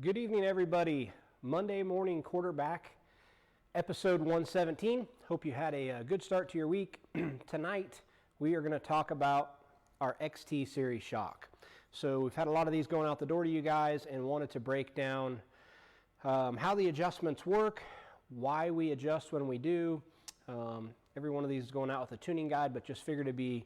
Good evening, everybody. Monday morning quarterback, episode 117. Hope you had a good start to your week. Tonight, we are going to talk about our XT series shock. So we've had a lot of these going out the door to you guys and wanted to break down how the adjustments work, why we adjust when we do. Every one of these is going out with a tuning guide, but just figured it'd be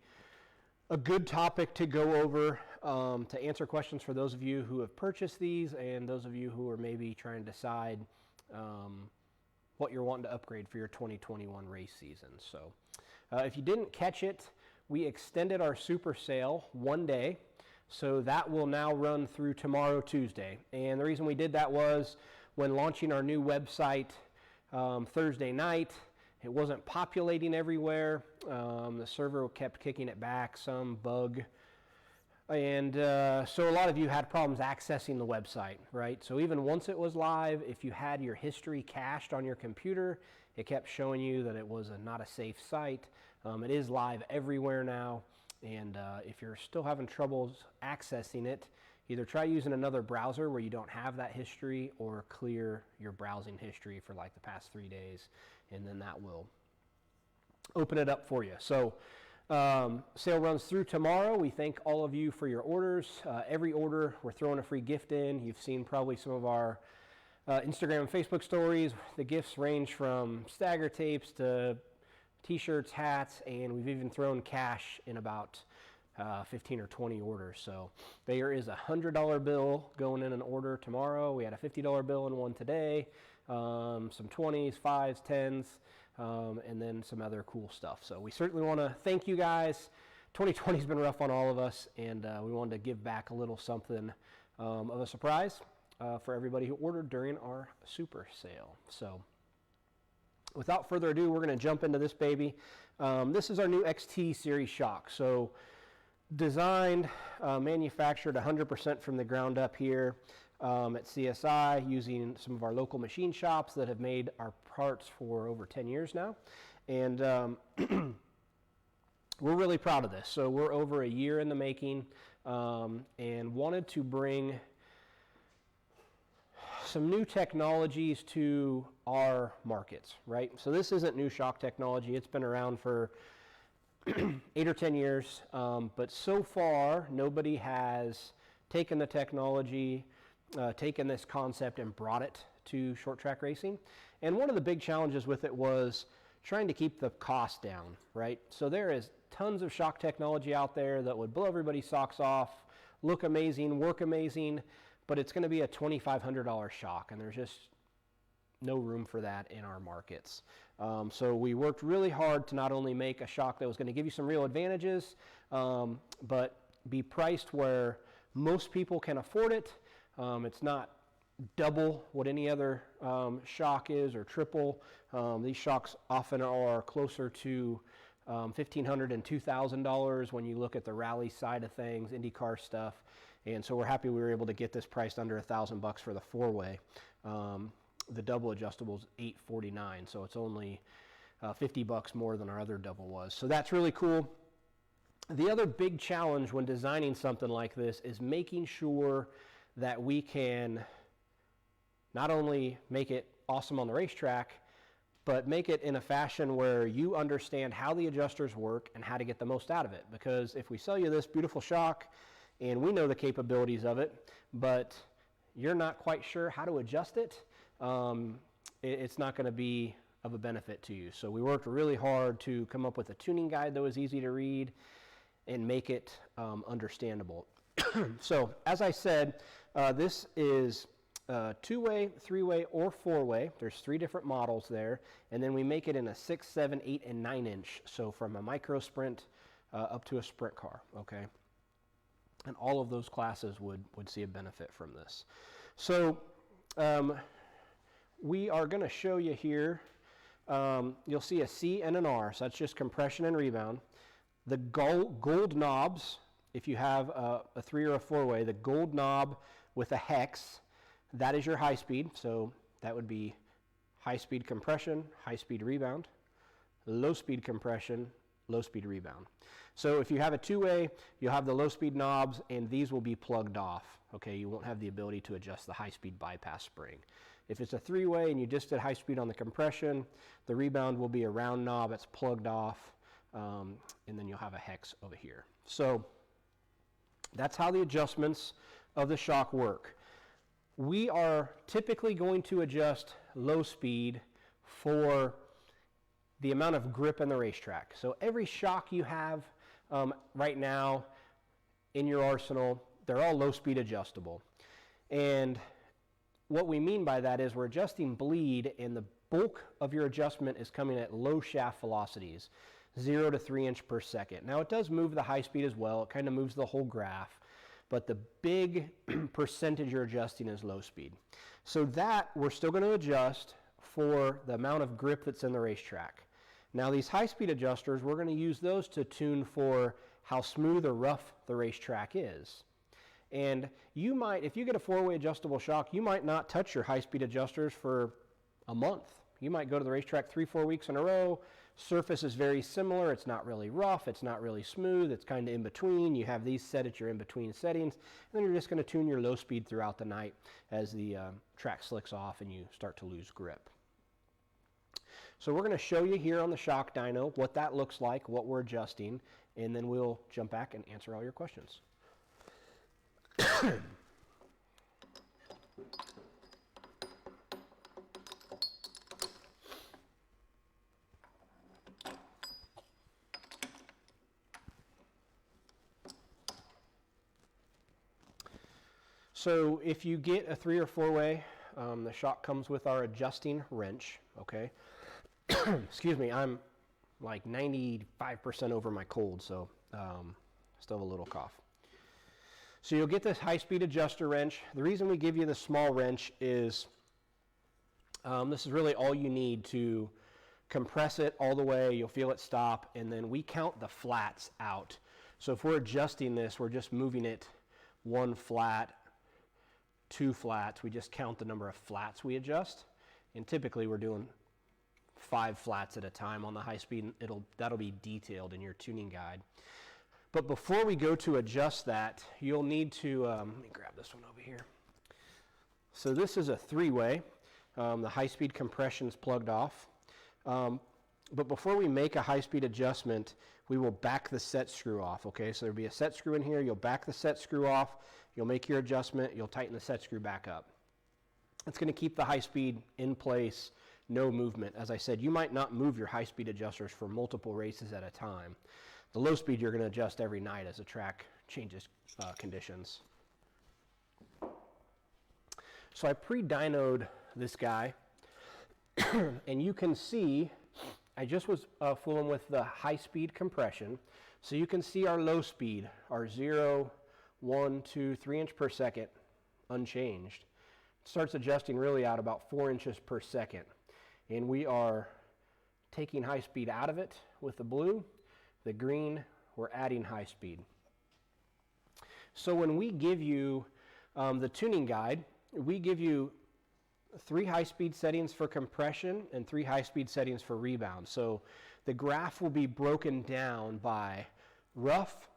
a good topic to go over to answer questions for those of you who have purchased these and those of you who are maybe trying to decide what you're wanting to upgrade for your 2021 race season. So if you didn't catch it, we extended our super sale one day. So that will now run through tomorrow, Tuesday. And the reason we did that was when launching our new website Thursday night, it wasn't populating everywhere. The server kept kicking it back, some bug. And so a lot of you had problems accessing the website, right? So even once it was live, if you had your history cached on your computer, it kept showing you that it was not a safe site. It is live everywhere now. And if you're still having troubles accessing it, either try using another browser where you don't have that history, or clear your browsing history for like the past 3 days, and then that will open it up for you. So sale runs through tomorrow. We thank all of you for your orders. Every order, we're throwing a free gift in. You've seen probably some of our Instagram and Facebook stories. The gifts range from stagger tapes to t-shirts, hats, and we've even thrown cash in about 15 or 20 orders. So there is a $100 bill going in an order tomorrow. We had a $50 bill in one today, some 20s, 5s, 10s, and then some other cool stuff. So we certainly want to thank you guys. 2020 has been rough on all of us, and we wanted to give back a little something of a surprise for everybody who ordered during our super sale. So without further ado, we're going to jump into this baby. This is our new XT series shock. So designed, manufactured 100% from the ground up here at CSI, using some of our local machine shops that have made our parts for over 10 years now. And we're really proud of this. So we're over a year in the making, and wanted to bring some new technologies to our markets, right? So this isn't new shock technology. It's been around for 8 or 10 years, but so far nobody has taken the technology, taken this concept and brought it to short track racing. And one of the big challenges with it was trying to keep the cost down, right? So there is tons of shock technology out there that would blow everybody's socks off, look amazing, work amazing, but it's going to be a $2,500 shock, and there's just no room for that in our markets. So we worked really hard to not only make a shock that was going to give you some real advantages, but be priced where most people can afford it. It's not double what any other shock is, or triple. These shocks often are closer to $1,500 and $2,000 when you look at the rally side of things, IndyCar stuff. And so we're happy we were able to get this priced under $1,000 for the four-way. The double adjustable is $849, so it's only $50 more than our other double was. So that's really cool. The other big challenge when designing something like this is making sure that we can not only make it awesome on the racetrack, but make it in a fashion where you understand how the adjusters work and how to get the most out of it. Because if we sell you this beautiful shock and we know the capabilities of it, but you're not quite sure how to adjust it, it's not going to be of a benefit to you. So we worked really hard to come up with a tuning guide that was easy to read and make it understandable. So as I said, this is two-way, three-way, or four-way. There's 3 different models there, and then we make it in a 6, 7, 8, and 9 inch. So from a micro sprint up to a sprint car, okay? And all of those classes would see a benefit from this. So we are going to show you here, you'll see a C and an R, so that's just compression and rebound. The gold knobs, if you have a 3 or a 4-way, the gold knob with a hex, that is your high speed. So that would be high speed compression, high speed rebound, low speed compression, low speed rebound. So if you have a two-way, you'll have the low-speed knobs, and these will be plugged off. Okay, you won't have the ability to adjust the high-speed bypass spring. If it's a three-way and you just did high speed on the compression, the rebound will be a round knob. It's plugged off, and then you'll have a hex over here. So that's how the adjustments of the shock work. We are typically going to adjust low speed for the amount of grip in the racetrack. So every shock you have right now in your arsenal, they're all low speed adjustable. And what we mean by that is we're adjusting bleed, and the bulk of your adjustment is coming at low shaft velocities, 0 to 3 inch per second. Now it does move the high speed as well. It kind of moves the whole graph, but the big percentage you're adjusting is low speed. So that we're still going to adjust for the amount of grip that's in the racetrack. Now these high speed adjusters, we're going to use those to tune for how smooth or rough the racetrack is. And you might, if you get a four-way adjustable shock, you might not touch your high-speed adjusters for a month. You might go to the racetrack 3-4 weeks in a row. Surface is very similar. It's not really rough. It's not really smooth. It's kind of in between. You have these set at your in-between settings. And then you're just going to tune your low speed throughout the night as the track slicks off and you start to lose grip. So we're going to show you here on the shock dyno what that looks like, what we're adjusting, and then we'll jump back and answer all your questions. So if you get a 3 or 4-way, the shock comes with our adjusting wrench, okay? Excuse me, I'm like 95% over my cold, so still have a little cough. So you'll get this high-speed adjuster wrench. The reason we give you the small wrench is this is really all you need to compress it all the way. You'll feel it stop, and then we count the flats out. So if we're adjusting this, we're just moving it 1 flat, 2 flats. We just count the number of flats we adjust, and typically we're doing 5 flats at a time on the high speed. That'll be detailed in your tuning guide. But before we go to adjust that, you'll need to, let me grab this one over here. So this is a 3-way. The high-speed compression's plugged off. But before we make a high-speed adjustment, we will back the set screw off, okay? So there'll be a set screw in here. You'll back the set screw off. You'll make your adjustment. You'll tighten the set screw back up. It's going to keep the high speed in place, no movement. As I said, you might not move your high-speed adjusters for multiple races at a time. The low speed you're going to adjust every night as the track changes conditions. So I pre-dynoed this guy, and you can see I just was fooling with the high-speed compression. So you can see our low speed, our 0, 1, 2, 3 inch per second, unchanged. It starts adjusting really out about 4 inches per second. And we are taking high speed out of it with the blue. The green, we're adding high speed. So when we give you the tuning guide, we give you 3 high-speed settings for compression and 3 high-speed settings for rebound. So the graph will be broken down by rough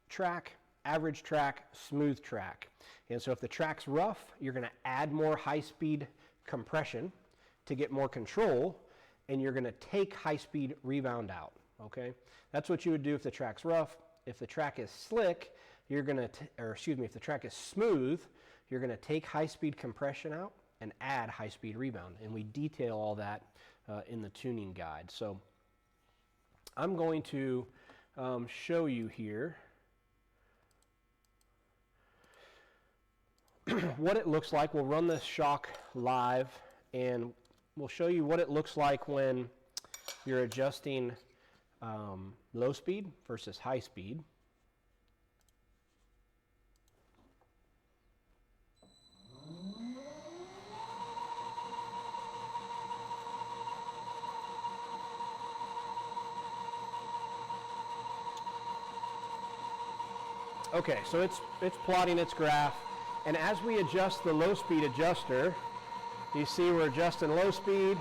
track, average track, smooth track. And so if the track's rough, you're going to add more high-speed compression to get more control, and you're going to take high-speed rebound out. Okay, that's what you would do if the track's rough. If the track is slick, you're going to, if the track is smooth, you're going to take high-speed compression out and add high-speed rebound. And we detail all that in the tuning guide. So I'm going to show you here what it looks like. We'll run this shock live, and we'll show you what it looks like when you're adjusting low speed versus high speed. Okay, so it's plotting its graph, and as we adjust the low speed adjuster, you see we're adjusting low speed.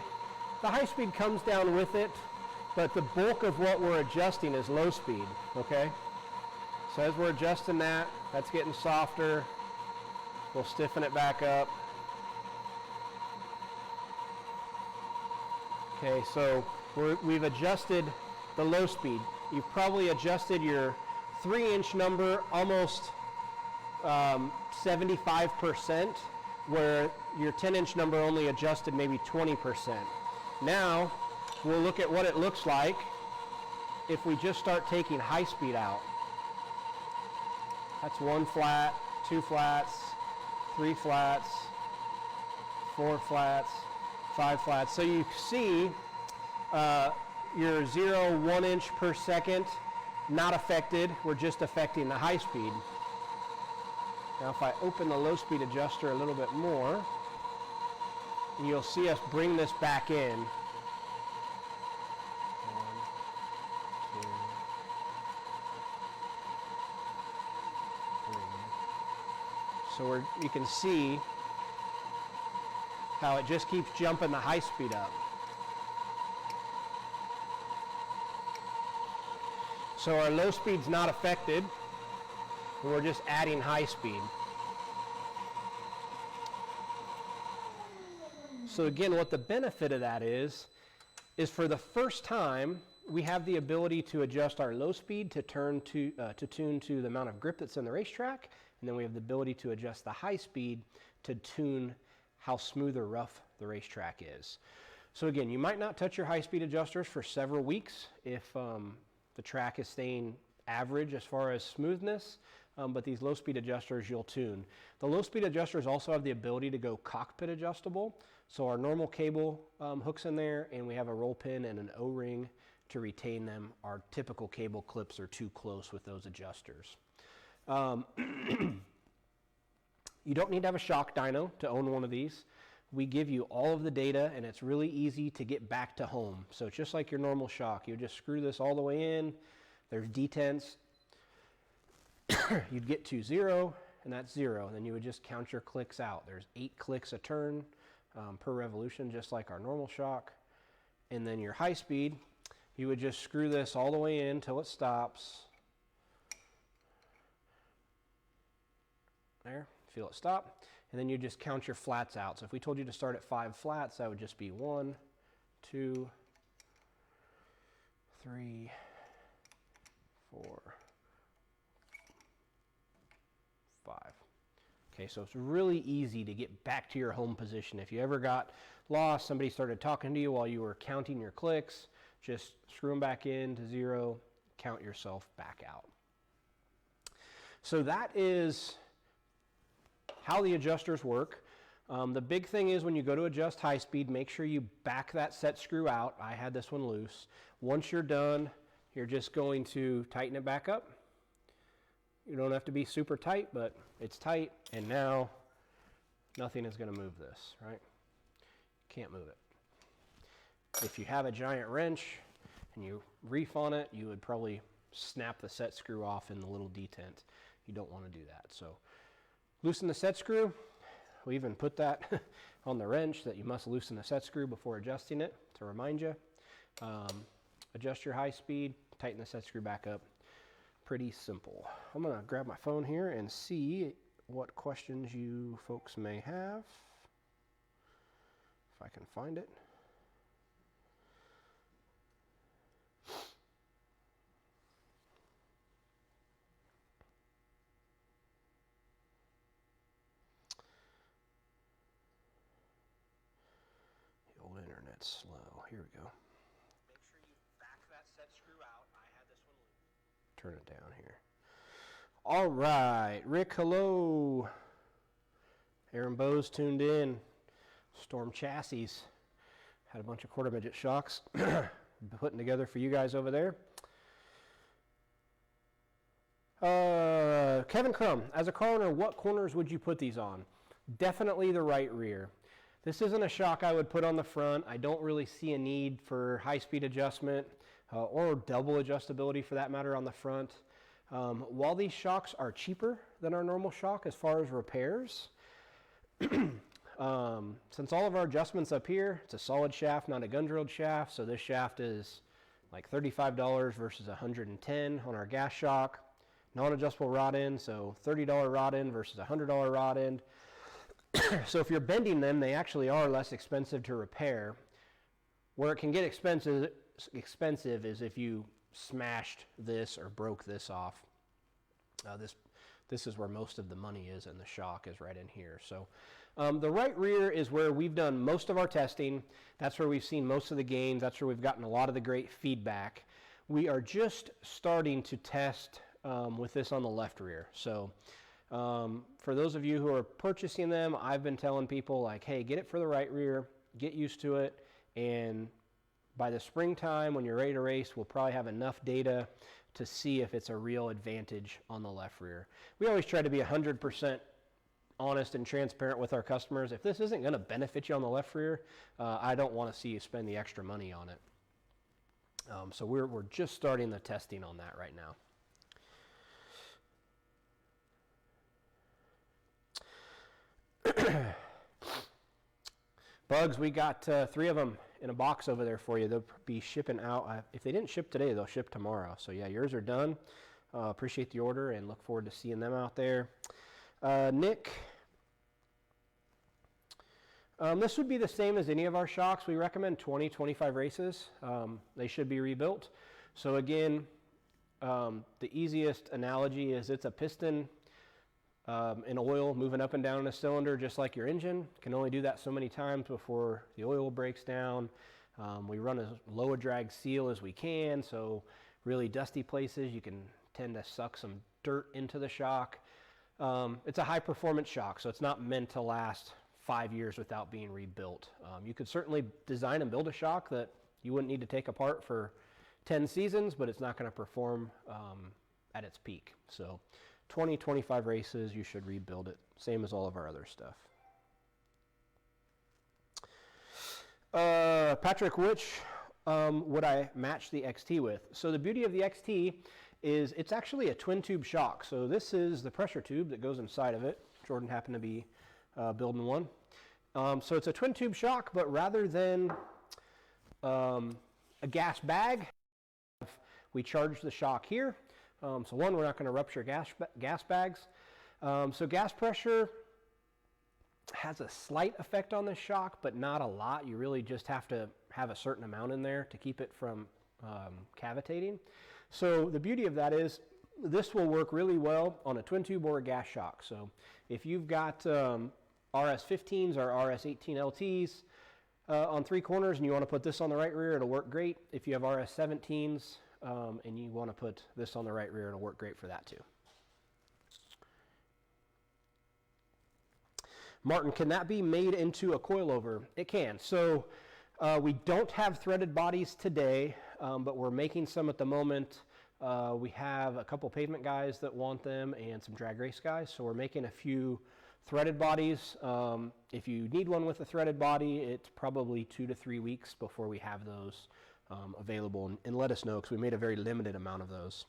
The high speed comes down with it, But the bulk of what we're adjusting is low speed, okay? So as we're adjusting that, that's getting softer. We'll stiffen it back up. Okay, so we've adjusted the low speed. You've probably adjusted your 3-inch number almost 75%, where your 10-inch number only adjusted maybe 20%. Now, we'll look at what it looks like if we just start taking high speed out. That's 1 flat, 2 flats, 3 flats, 4 flats, 5 flats. So you see your 0, 1 inch per second not affected. We're just affecting the high speed. Now if I open the low speed adjuster a little bit more, you'll see us bring this back in. 1, 2, 3. So you can see how it just keeps jumping the high speed up. So our low speed's not affected, and we're just adding high speed. So again, what the benefit of that is for the first time, we have the ability to adjust our low speed to tune to the amount of grip that's in the racetrack, and then we have the ability to adjust the high speed to tune how smooth or rough the racetrack is. So again, you might not touch your high speed adjusters for several weeks if the track is staying average as far as smoothness, but these low speed adjusters you'll tune. The low speed adjusters also have the ability to go cockpit adjustable. So our normal cable hooks in there, and we have a roll pin and an O-ring to retain them. Our typical cable clips are too close with those adjusters. You don't need to have a shock dyno to own one of these. We give you all of the data, and it's really easy to get back to home. So it's just like your normal shock. You just screw this all the way in. There's detents. You'd get to 0, and that's 0. Then you would just count your clicks out. There's 8 clicks a turn per revolution, just like our normal shock. And then your high speed, you would just screw this all the way in until it stops. There, feel it stop. And then you just count your flats out. So if we told you to start at 5 flats, that would just be 1, 2, 3, 4, 5. Okay, so it's really easy to get back to your home position. If you ever got lost, somebody started talking to you while you were counting your clicks, just screw them back in to 0, count yourself back out. So that is how the adjusters work. The big thing is when you go to adjust high speed, make sure you back that set screw out. I had this one loose. Once you're done, you're just going to tighten it back up. You don't have to be super tight, but it's tight, and now nothing is going to move this, right? Can't move it. If you have a giant wrench and you reef on it, you would probably snap the set screw off in the little detent. You don't want to do that. So loosen the set screw. We even put that on the wrench that you must loosen the set screw before adjusting it to remind you. Adjust your high speed, tighten the set screw back up. Pretty simple. I'm going to grab my phone here and see what questions you folks may have, if I can find it. The old internet's slow. Here we go. Make sure you back that set screw out. I had this one loose. Turn it down here. All right, Rick, hello. Aaron Bowes tuned in. Storm Chassis. Had a bunch of quarter midget shocks putting together for you guys over there. Kevin Crum, as a car owner, what corners would you put these on? Definitely the right rear. This isn't a shock I would put on the front. I don't really see a need for high-speed adjustment or double adjustability for that matter on the front. While these shocks are cheaper than our normal shock as far as repairs, since all of our adjustments up here, it's a solid shaft, not a gun-drilled shaft, so this shaft is like $35 versus $110 on our gas shock. Non-adjustable rod end, so $30 rod end versus $100 rod end. So if you're bending them, they actually are less expensive to repair. Where it can get expensive is if you smashed this or broke this off. This is where most of the money is, and the shock is right in here. So the right rear is where we've done most of our testing. That's where we've seen most of the gains. That's where we've gotten a lot of the great feedback. We are just starting to test with this on the left rear. So for those of you who are purchasing them, I've been telling people like, hey, get it for the right rear, get used to it, and by the springtime when you're ready to race, we'll probably have enough data to see if it's a real advantage on the left rear. We always try to be 100% honest and transparent with our customers. If this isn't going to benefit you on the left rear, I don't want to see you spend the extra money on it. So we're just starting the testing on that right now. Bugs, we got 3 of them in a box over there for you. They'll be shipping out. If they didn't ship today, they'll ship tomorrow. So yeah, yours are done. Appreciate the order and look forward to seeing them out there. Nick, this would be the same as any of our shocks. We recommend 20-25 races. They should be rebuilt. So again, the easiest analogy is it's a piston in oil moving up and down in a cylinder just like your engine. Can only do that so many times before the oil breaks down. We run as low a drag seal as we can, so really dusty places you can tend to suck some dirt into the shock. It's a high performance shock, so it's not meant to last 5 years without being rebuilt. You could certainly design and build a shock that you wouldn't need to take apart for 10 seasons, but it's not going to perform at its peak. So 20-25 races, you should rebuild it. Same as all of our other stuff. Patrick, which would I match the XT with? So the beauty of the XT is it's actually a twin tube shock. So this is the pressure tube that goes inside of it. Jordan happened to be building one. So it's a twin tube shock, but rather than a gas bag, we charge the shock here. So one, we're not going to rupture gas bags. So gas pressure has a slight effect on this shock, but not a lot. You really just have to have a certain amount in there to keep it from cavitating. So the beauty of that is this will work really well on a twin tube or a gas shock. So if you've got RS15s or RS18 LTs on 3 corners and you want to put this on the right rear, it'll work great. If you have RS17s and you want to put this on the right rear, it'll work great for that too. Martin, can that be made into a coilover? It can. So we don't have threaded bodies today, but we're making some at the moment. We have a couple pavement guys that want them and some drag race guys. So we're making a few threaded bodies. If you need one with a threaded body, it's probably 2 to 3 weeks before we have those available, and let us know because we made a very limited amount of those.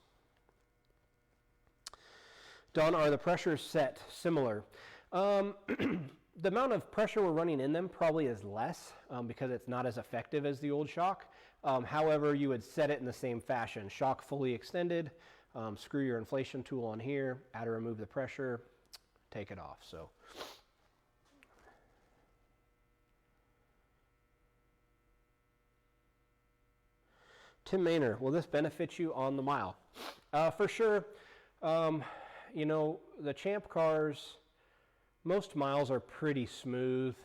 Don, are the pressures set similar? The amount of pressure we're running in them probably is less because it's not as effective as the old shock. However, you would set it in the same fashion. Shock fully extended, screw your inflation tool on here, add or remove the pressure, take it off. So. Tim Maynor, will this benefit you on the mile? For sure. You know, the Champ cars, most miles are pretty smooth,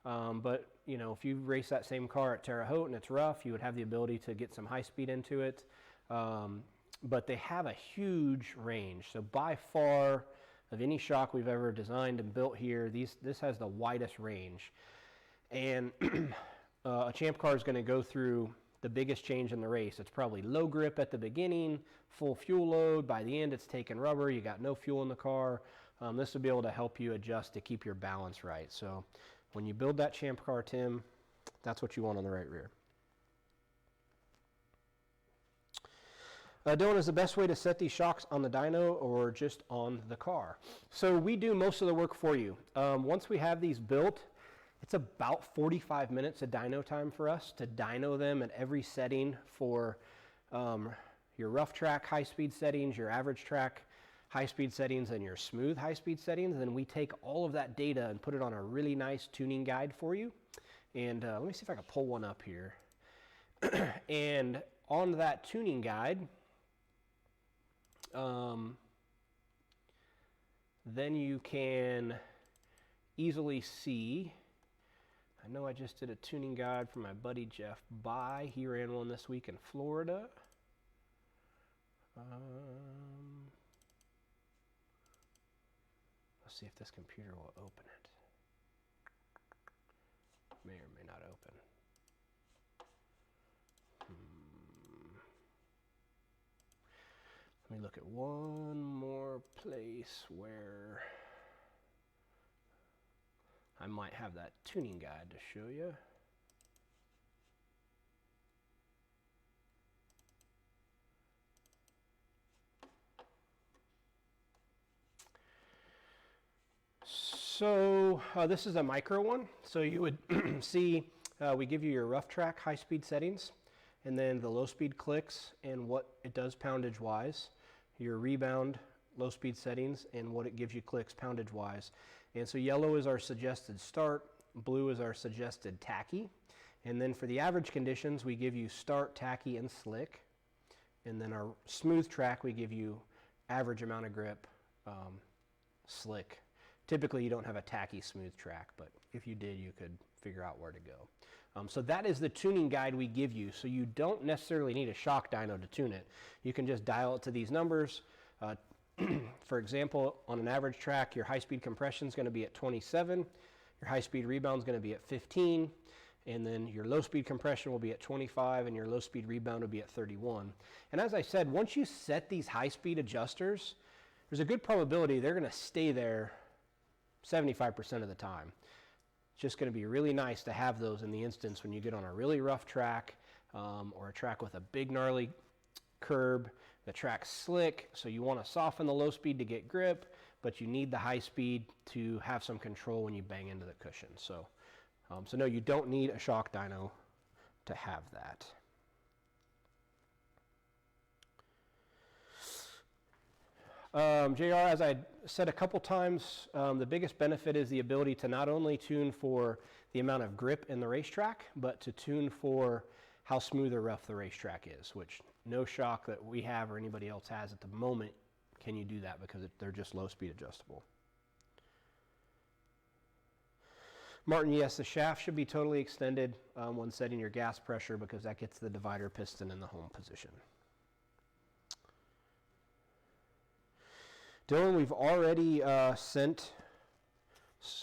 but you know, if you race that same car at Terre Haute and it's rough, you would have the ability to get some high speed into it. But they have a huge range. So by far, of any shock we've ever designed and built here, this has the widest range. And a Champ car is going to go through the biggest change in the race. It's probably low grip at the beginning, full fuel load. By the end, it's taking rubber. You got no fuel in the car. This will be able to help you adjust to keep your balance right. So when you build that Champ car, Tim, that's what you want on the right rear. Dylan, is the best way to set these shocks on the dyno or just on the car? So we do most of the work for you. Once we have these built, it's about 45 minutes of dyno time for us to dyno them at every setting for your rough track high-speed settings, your average track high-speed settings, and your smooth high-speed settings. And then we take all of that data and put it on a really nice tuning guide for you. And let me see if I can pull one up here. And on that tuning guide, then you can easily see, I know I just did a tuning guide for my buddy Jeff By. He ran one this week in Florida. Let's see if this computer will open it. May or may not open. Let me look at one more place where I might have that tuning guide to show you. So this is a micro one. So you would see we give you your rough track high-speed settings, and then the low-speed clicks and what it does poundage-wise, your rebound low-speed settings, and what it gives you clicks poundage-wise. And so yellow is our suggested start, blue is our suggested tacky, and then for the average conditions we give you start, tacky, and slick, and then our smooth track we give you average amount of grip, slick. Typically you don't have a tacky smooth track, but if you did you could figure out where to go. So that is the tuning guide we give you. So you don't necessarily need a shock dyno to tune it. You can just dial it to these numbers. For example, on an average track, your high-speed compression is going to be at 27, your high-speed rebound is going to be at 15, and then your low-speed compression will be at 25, and your low-speed rebound will be at 31. And as I said, once you set these high-speed adjusters, there's a good probability they're going to stay there 75% of the time. It's just going to be really nice to have those in the instance when you get on a really rough track or a track with a big gnarly curb. The track's slick, so you want to soften the low speed to get grip, but you need the high speed to have some control when you bang into the cushion. So, so no, you don't need a shock dyno to have that. JR, as I said a couple times, the biggest benefit is the ability to not only tune for the amount of grip in the racetrack, but to tune for how smooth or rough the racetrack is, which no shock that we have or anybody else has at the moment can you do that because they're just low speed adjustable. Martin, yes, the shaft should be totally extended when setting your gas pressure because that gets the divider piston in the home position. Dylan, we've already sent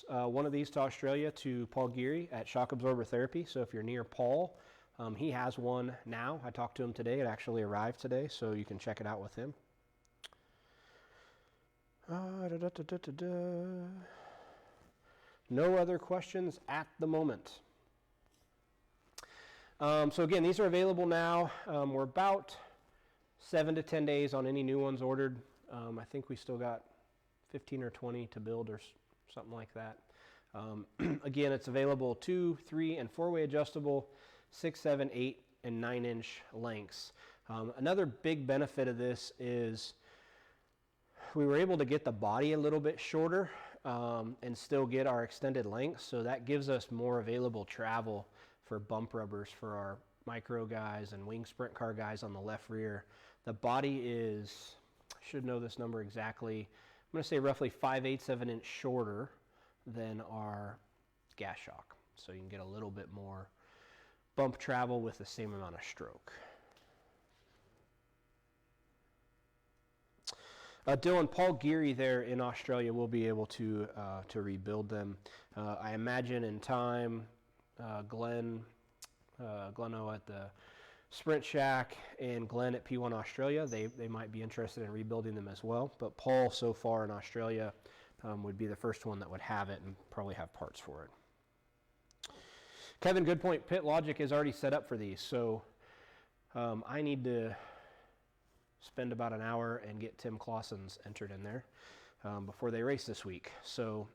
one of these to Australia to Paul Geary at Shock Absorber Therapy. So if you're near Paul, he has one now. I talked to him today. It actually arrived today, so you can check it out with him. No other questions at the moment. So again, these are available now. We're about 7 to 10 days on any new ones ordered. I think we still got 15 or 20 to build or something like that. Again, it's available 2, 3, and 4-way adjustable, 6, 7, 8, and 9-inch lengths. Another big benefit of this is we were able to get the body a little bit shorter and still get our extended length, so that gives us more available travel for bump rubbers for our micro guys and wing sprint car guys on the left rear. The body is, I should know this number exactly, I'm going to say roughly 5/8 of an inch shorter than our gas shock, so you can get a little bit more bump travel with the same amount of stroke. Dylan, Paul Geary there in Australia will be able to rebuild them. I imagine in time, Gleno at the Sprint Shack and Glenn at P1 Australia, they might be interested in rebuilding them as well. But Paul, so far in Australia, would be the first one that would have it and probably have parts for it. Kevin, good point. Pit Logic is already set up for these, so I need to spend about an hour and get Tim Clausen's entered in there before they race this week. So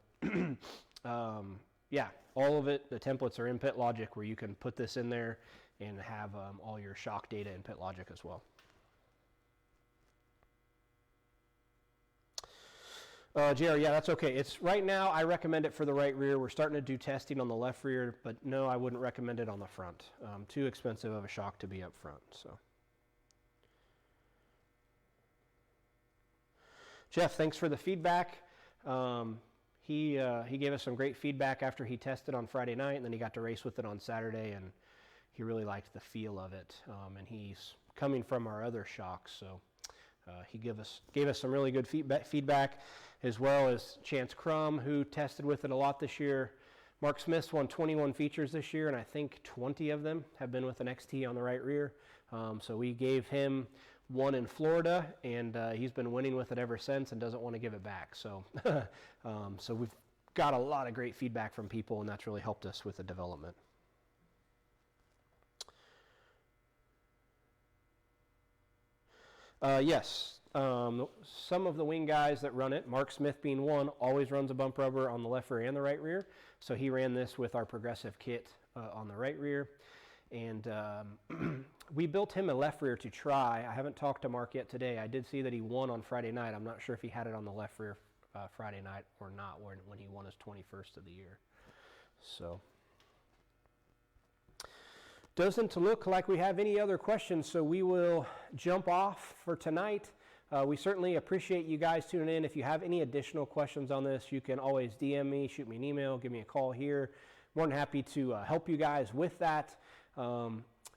yeah, all of it, the templates are in Pit Logic where you can put this in there and have all your shock data in PitLogic as well. JR, yeah, that's okay. It's right now, I recommend it for the right rear. We're starting to do testing on the left rear, but no, I wouldn't recommend it on the front. Too expensive of a shock to be up front. So, Jeff, thanks for the feedback. He gave us some great feedback after he tested on Friday night, and then he got to race with it on Saturday, and he really liked the feel of it. And he's coming from our other shocks, so he gave us some really good feedback, as well as Chance Crum, who tested with it a lot this year. Mark Smith's won 21 features this year, and I think 20 of them have been with an XT on the right rear. So we gave him one in Florida, and he's been winning with it ever since and doesn't want to give it back. So, so we've got a lot of great feedback from people, and that's really helped us with the development. Yes, some of the wing guys that run it, Mark Smith being one, always runs a bump rubber on the left rear and the right rear. So he ran this with our progressive kit on the right rear. And we built him a left rear to try. I haven't talked to Mark yet today. I did see that he won on Friday night. I'm not sure if he had it on the left rear Friday night or not when he won his 21st of the year. So, doesn't look like we have any other questions, so we will jump off for tonight. We certainly appreciate you guys tuning in. If you have any additional questions on this, you can always DM me, shoot me an email, give me a call here. More than happy to help you guys with that.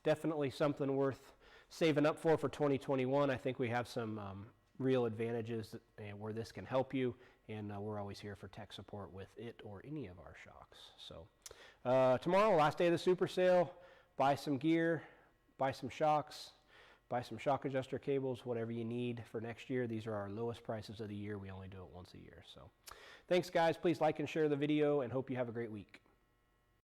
Definitely something worth saving up for 2021. I think we have some real advantages where this can help you, and we're always here for tech support with it or any of our shocks. So tomorrow, last day of the super sale, buy some gear, buy some shocks, buy some shock adjuster cables, whatever you need for next year. These are our lowest prices of the year. We only do it once a year. So thanks, guys. Please like and share the video, and hope you have a great week.